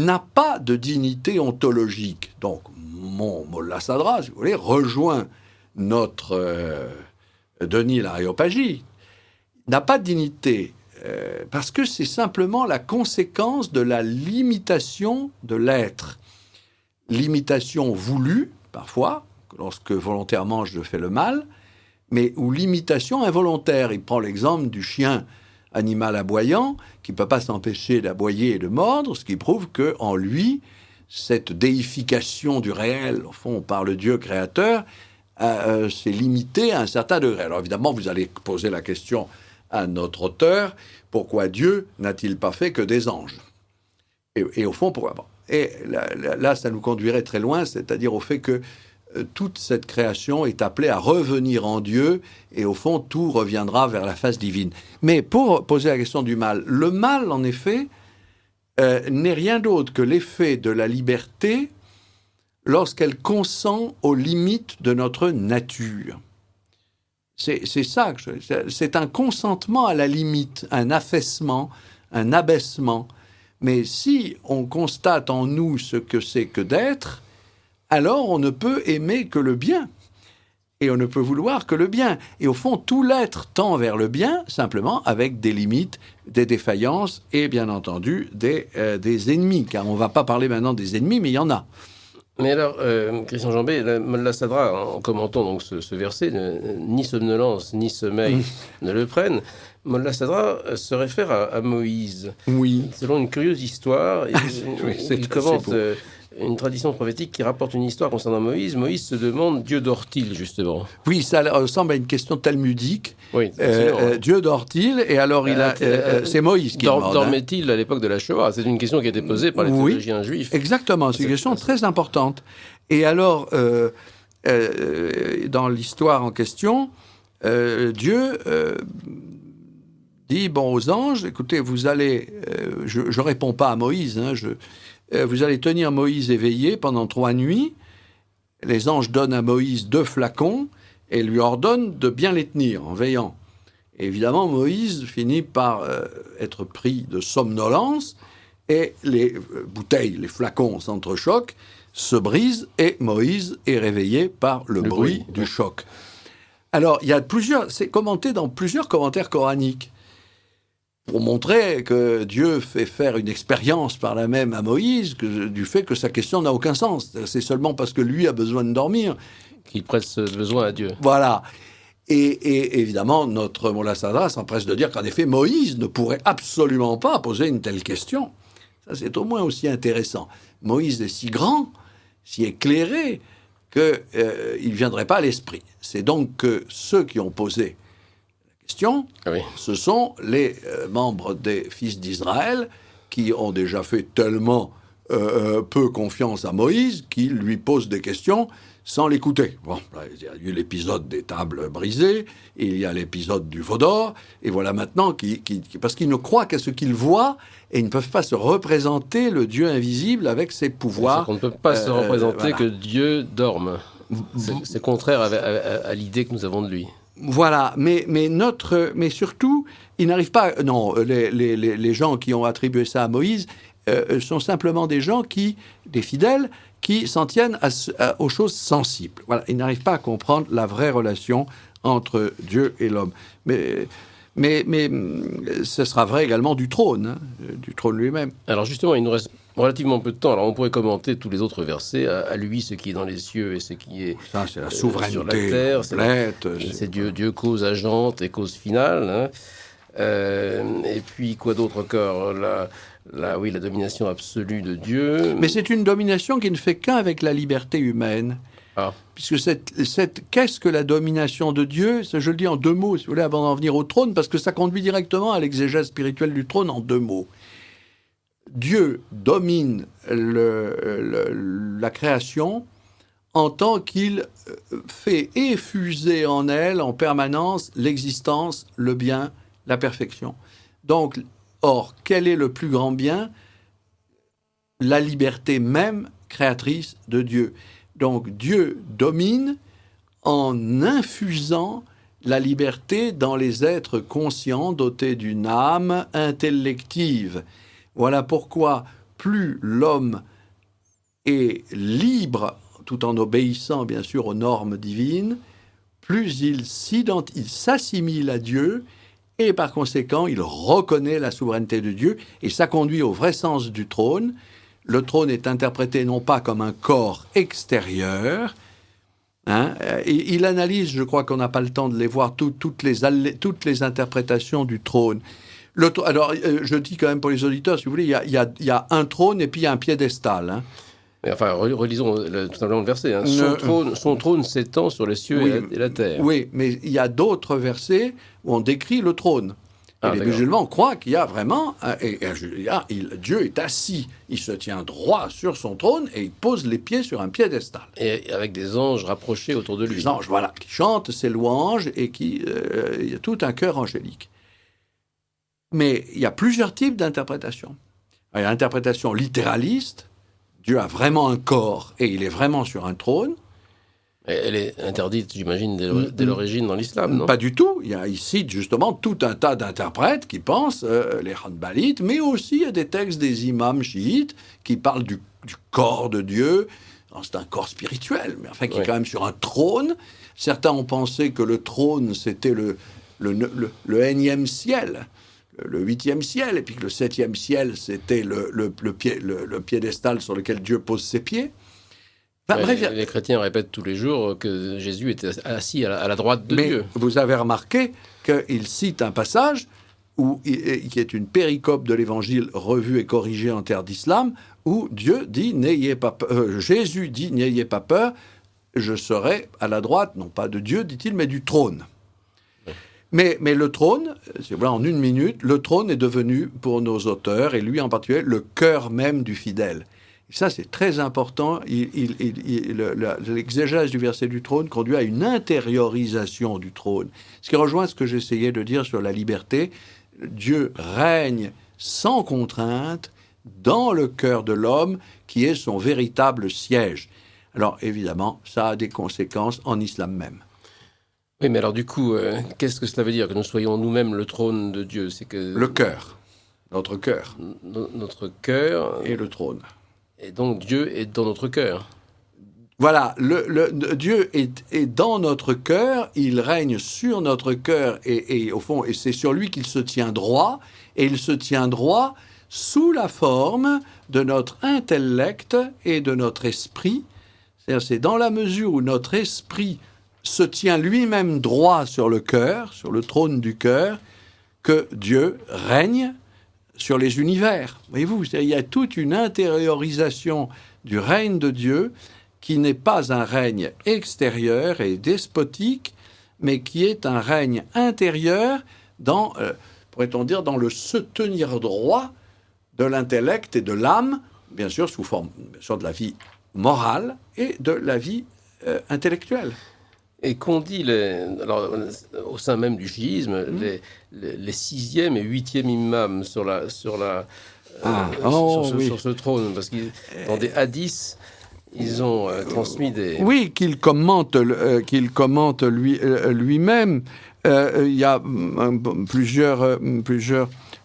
n'a pas de dignité ontologique. Donc, mon Molla Sadra, si vous voulez, rejoint notre Denis l'Aréopagite, n'a pas de dignité parce que c'est simplement la conséquence de la limitation de l'être. Limitation voulue, parfois, lorsque volontairement je fais le mal, mais ou limitation involontaire. Il prend l'exemple du chien, animal aboyant, qui ne peut pas s'empêcher d'aboyer et de mordre, ce qui prouve qu'en lui, cette déification du réel, au fond, par le Dieu créateur, c'est limité à un certain degré. Alors évidemment, vous allez poser la question à notre auteur, pourquoi Dieu n'a-t-il pas fait que des anges ? Et au fond, pourquoi pas ? Et là, ça nous conduirait très loin, c'est-à-dire au fait que toute cette création est appelée à revenir en Dieu, et au fond, tout reviendra vers la face divine. Mais pour poser la question du mal, le mal, en effet, n'est rien d'autre que l'effet de la liberté lorsqu'elle consent aux limites de notre nature. C'est ça, c'est un consentement à la limite, un affaissement, un abaissement. Mais si on constate en nous ce que c'est que d'être, alors on ne peut aimer que le bien. Et on ne peut vouloir que le bien. Et au fond, tout l'être tend vers le bien, simplement avec des limites, des défaillances et bien entendu des ennemis. Car on ne va pas parler maintenant des ennemis, mais il y en a. Mais alors, Christian Jambet, Molla Sadra, en commentant donc ce verset, ni somnolence ni sommeil ne le prennent, Molla Sadra se réfère à Moïse. Oui. Selon une curieuse histoire, oui, il commente une tradition prophétique qui rapporte une histoire concernant Moïse. Moïse se demande Dieu dort-il, justement? Oui, ça ressemble à une question talmudique. Oui, Dieu dort-il? Et alors, c'est Moïse qui demande. Dormait-il à l'époque de la Shoah? C'est une question qui a été posée par les théologiens juifs. Exactement, c'est une question très importante. Et alors, dans l'histoire en question, Dieu dit aux anges, écoutez, vous allez... je ne réponds pas à Moïse, vous allez tenir Moïse éveillé pendant 3 nuits. Les anges donnent à Moïse 2 flacons et lui ordonnent de bien les tenir en veillant. Et évidemment, Moïse finit par être pris de somnolence et les bouteilles, les flacons s'entrechoquent, se brisent et Moïse est réveillé par le bruit du choc. Alors, il y a c'est commenté dans plusieurs commentaires coraniques, pour montrer que Dieu fait faire une expérience par là même à Moïse du fait que sa question n'a aucun sens. C'est seulement parce que lui a besoin de dormir qu'il prête ce besoin à Dieu. Voilà. Et évidemment, notre Molla Sadra s'empresse de dire qu'en effet, Moïse ne pourrait absolument pas poser une telle question. Ça, c'est au moins aussi intéressant. Moïse est si grand, si éclairé, qu'il ne viendrait pas à l'esprit. C'est donc que ceux qui ont posé ce sont les membres des fils d'Israël qui ont déjà fait tellement peu confiance à Moïse qu'ils lui posent des questions sans l'écouter. Bon, il y a eu l'épisode des tables brisées, il y a l'épisode du veau d'or, et voilà maintenant parce qu'ils ne croient qu'à ce qu'ils voient et ils ne peuvent pas se représenter le Dieu invisible avec ses pouvoirs. On ne peut pas se représenter que Dieu dorme. C'est contraire à l'idée que nous avons de lui. Voilà, mais surtout, ils n'arrivent pas... Non, les gens qui ont attribué ça à Moïse sont simplement des gens des fidèles, qui s'en tiennent aux choses sensibles. Voilà, ils n'arrivent pas à comprendre la vraie relation entre Dieu et l'homme. Mais ce sera vrai également du trône lui-même. Alors justement, il nous reste relativement peu de temps. Alors on pourrait commenter tous les autres versets. À lui, ce qui est dans les cieux et ce qui est ça, c'est la souveraineté sur la terre. Complète, c'est Dieu cause agente et cause finale. Et puis quoi d'autre encore? La domination absolue de Dieu. Mais c'est une domination qui ne fait qu'un avec la liberté humaine. Ah. Puisque qu'est-ce que la domination de Dieu? Je le dis en 2 mots, si vous voulez, avant d'en venir au trône, parce que ça conduit directement à l'exégèse spirituelle du trône en 2 mots. Dieu domine la création en tant qu'il fait effuser en elle en permanence l'existence, le bien, la perfection. Donc, or, quel est le plus grand bien? La liberté même créatrice de Dieu. Donc, Dieu domine en infusant la liberté dans les êtres conscients dotés d'une âme intellective. Voilà pourquoi, plus l'homme est libre, tout en obéissant bien sûr aux normes divines, plus il s'assimile à Dieu, et par conséquent, il reconnaît la souveraineté de Dieu, et ça conduit au vrai sens du trône. Le trône est interprété non pas comme un corps extérieur, et il analyse, je crois qu'on n'a pas le temps de les voir, toutes les interprétations du trône. Alors, je dis quand même pour les auditeurs, si vous voulez, il y a un trône et puis il y a un piédestal. Hein. Mais enfin, relisons tout simplement le verset. Hein. Son trône s'étend sur les cieux et la terre. Oui, mais il y a d'autres versets où on décrit le trône. Et les musulmans croient qu'il y a vraiment... Dieu est assis, il se tient droit sur son trône et il pose les pieds sur un piédestal. Et avec des anges rapprochés autour de lui. Les anges, voilà, qui chantent ses louanges et il y a tout un chœur angélique. Mais il y a plusieurs types d'interprétations. Il y a l'interprétation littéraliste, Dieu a vraiment un corps et il est vraiment sur un trône. Elle est interdite, j'imagine, dès l'origine dans l'islam, non? Pas du tout. Il y a ici, justement, tout un tas d'interprètes qui pensent, les Hanbalites, mais aussi il y a des textes des imams chiites qui parlent du corps de Dieu. C'est un corps spirituel, mais enfin qui est quand même sur un trône. Certains ont pensé que le trône, c'était le énième ciel, le 8e ciel, et puis que le 7e ciel, c'était le piédestal sur lequel Dieu pose ses pieds. Enfin, bref, les chrétiens répètent tous les jours que Jésus était assis à la droite de Dieu. Vous avez remarqué qu'il cite un passage qui est une péricope de l'Évangile revue et corrigée en terre d'islam, où Dieu dit Jésus dit n'ayez pas peur, je serai à la droite, non pas de Dieu, dit-il, mais du trône. Mais le trône, en une minute, le trône est devenu pour nos auteurs, et lui en particulier, le cœur même du fidèle. Et ça, c'est très important. L'exégèse du verset du trône conduit à une intériorisation du trône. Ce qui rejoint ce que j'essayais de dire sur la liberté. Dieu règne sans contrainte dans le cœur de l'homme, qui est son véritable siège. Alors, évidemment, ça a des conséquences en islam même. Oui, mais alors du coup, qu'est-ce que cela veut dire que nous soyons nous-mêmes le trône de Dieu? C'est que le cœur, notre cœur. Notre cœur. Et le trône. Et donc Dieu est dans notre cœur. Voilà, Dieu est dans notre cœur, il règne sur notre cœur et au fond, et c'est sur lui qu'il se tient droit, et il se tient droit sous la forme de notre intellect et de notre esprit. C'est-à-dire, c'est dans la mesure où notre esprit se tient lui-même droit sur le cœur, sur le trône du cœur, que Dieu règne sur les univers. Voyez-vous, il y a toute une intériorisation du règne de Dieu qui n'est pas un règne extérieur et despotique, mais qui est un règne intérieur dans, pourrait-on dire, dans le se tenir droit de l'intellect et de l'âme, bien sûr sous forme de la vie morale et de la vie intellectuelle. Et qu'on dit, au sein même du chiisme, les 6e et 8e imams sur ce trône, parce que dans des hadiths, ils ont transmis des... Oui, qu'il commente lui-même. Il y a plusieurs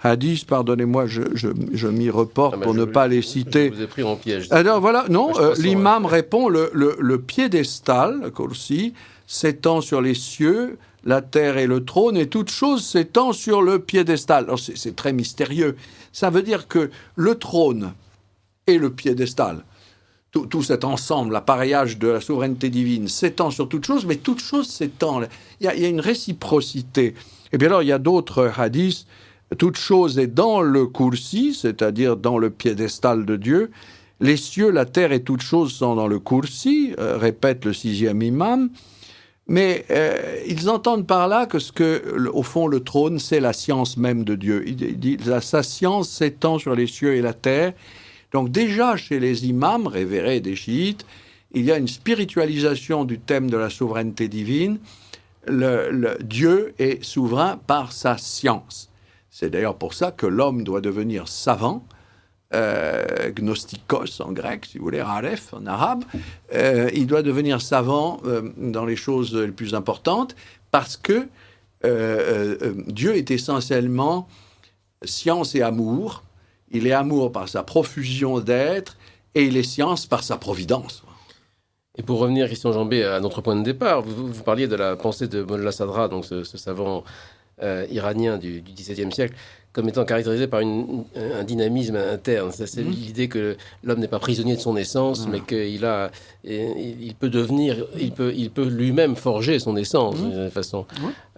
hadiths, pardonnez-moi, je m'y reporte pour ne pas les citer. Je vous ai pris en piège. Alors voilà, non, l'imam répond, le piédestal, le kursi, s'étend sur les cieux, la terre et le trône, et toute chose s'étend sur le piédestal. Alors c'est très mystérieux. Ça veut dire que le trône et le piédestal, tout cet ensemble, l'appareillage de la souveraineté divine, s'étend sur toute chose, mais toute chose s'étend. Il y a une réciprocité. Et bien alors, il y a d'autres hadiths. Toute chose est dans le kursi, c'est-à-dire dans le piédestal de Dieu. Les cieux, la terre et toute chose sont dans le kursi, répète le 6e imam. Mais ils entendent par là au fond, le trône, c'est la science même de Dieu. Il dit, sa science s'étend sur les cieux et la terre. Donc déjà, chez les imams révérés des chiites, il y a une spiritualisation du thème de la souveraineté divine. Dieu est souverain par sa science. C'est d'ailleurs pour ça que l'homme doit devenir savant, gnostikos en grec, si vous voulez, aref en arabe. Il doit devenir savant dans les choses les plus importantes parce que Dieu est essentiellement science et amour. il est amour par sa profusion d'être, et il est science par sa providence. Et pour revenir, Christian Jambet, à notre point de départ, vous parliez de la pensée de Mollah Sadra, donc ce savant iranien du XVIIe siècle, comme étant caractérisé par un dynamisme interne. C'est l'idée que l'homme n'est pas prisonnier de son essence, mais qu'il peut devenir, il peut lui-même forger son essence d'une façon.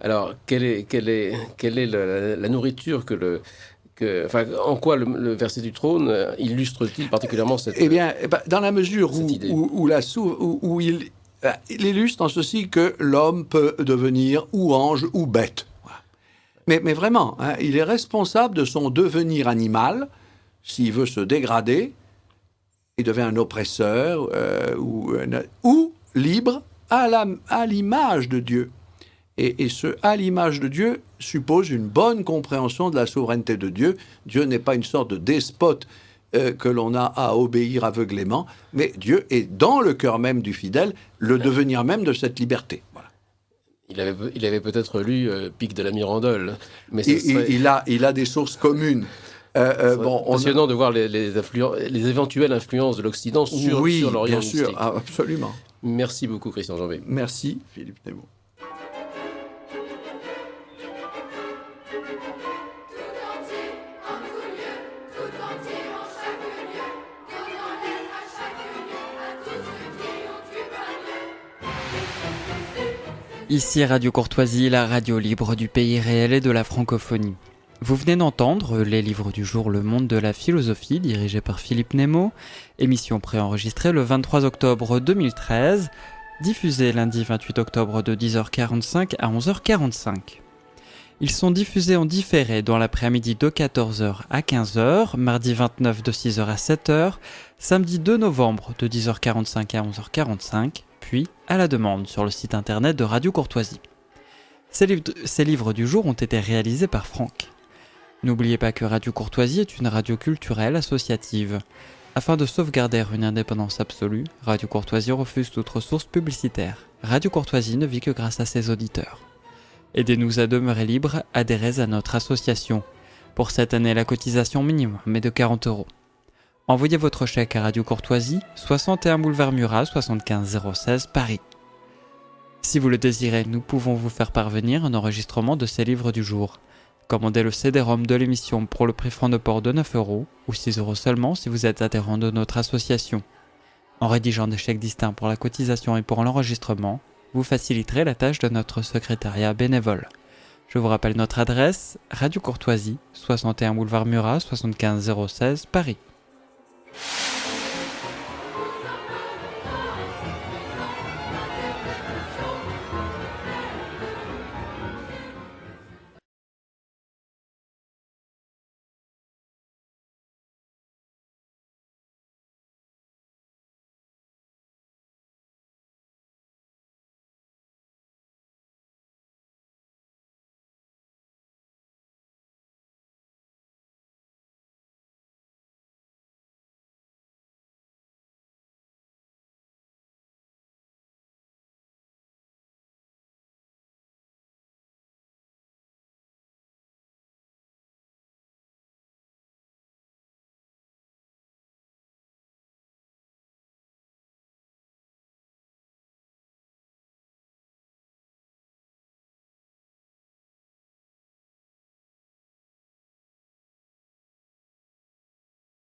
Alors, quelle est la nourriture en quoi le verset du trône illustre-t-il particulièrement cette dans la mesure où il illustre en ceci que l'homme peut devenir ou ange ou bête. Mais vraiment, il est responsable de son devenir animal. S'il veut se dégrader, il devient un oppresseur ou libre à l'image de Dieu. Et ce « à l'image de Dieu » suppose une bonne compréhension de la souveraineté de Dieu. Dieu n'est pas une sorte de despote que l'on a à obéir aveuglément, mais Dieu est dans le cœur même du fidèle, le devenir même de cette liberté. Voilà. Il avait peut-être lu Pic de la Mirandole. Mais il a des sources communes. Passionnant de voir les éventuelles influences de l'Occident sur l'Orient mystique. Bien sûr, absolument. Merci beaucoup, Christian Jambet. Merci, Philippe Nemo. Ici Radio Courtoisie, la radio libre du pays réel et de la francophonie. Vous venez d'entendre les livres du jour Le Monde de la Philosophie, dirigé par Philippe Nemo, émission préenregistrée le 23 octobre 2013, diffusée lundi 28 octobre de 10h45 à 11h45. Ils sont diffusés en différé dans l'après-midi de 14h à 15h, mardi 29 de 6h à 7h, samedi 2 novembre de 10h45 à 11h45, puis à la demande sur le site internet de Radio Courtoisie. Ces livres du jour ont été réalisés par Franck. N'oubliez pas que Radio Courtoisie est une radio culturelle associative. Afin de sauvegarder une indépendance absolue, Radio Courtoisie refuse toute ressource publicitaire. Radio Courtoisie ne vit que grâce à ses auditeurs. Aidez-nous à demeurer libres, adhérez à notre association. Pour cette année, la cotisation minimum est de 40 €. Envoyez votre chèque à Radio Courtoisie, 61 boulevard Murat, 75 016 Paris. Si vous le désirez, nous pouvons vous faire parvenir un enregistrement de ces livres du jour. Commandez le CD-ROM de l'émission pour le prix franc de port de 9 € ou 6 € seulement si vous êtes adhérent de notre association. En rédigeant des chèques distincts pour la cotisation et pour l'enregistrement, vous faciliterez la tâche de notre secrétariat bénévole. Je vous rappelle notre adresse, Radio Courtoisie, 61 boulevard Murat, 75 016 Paris.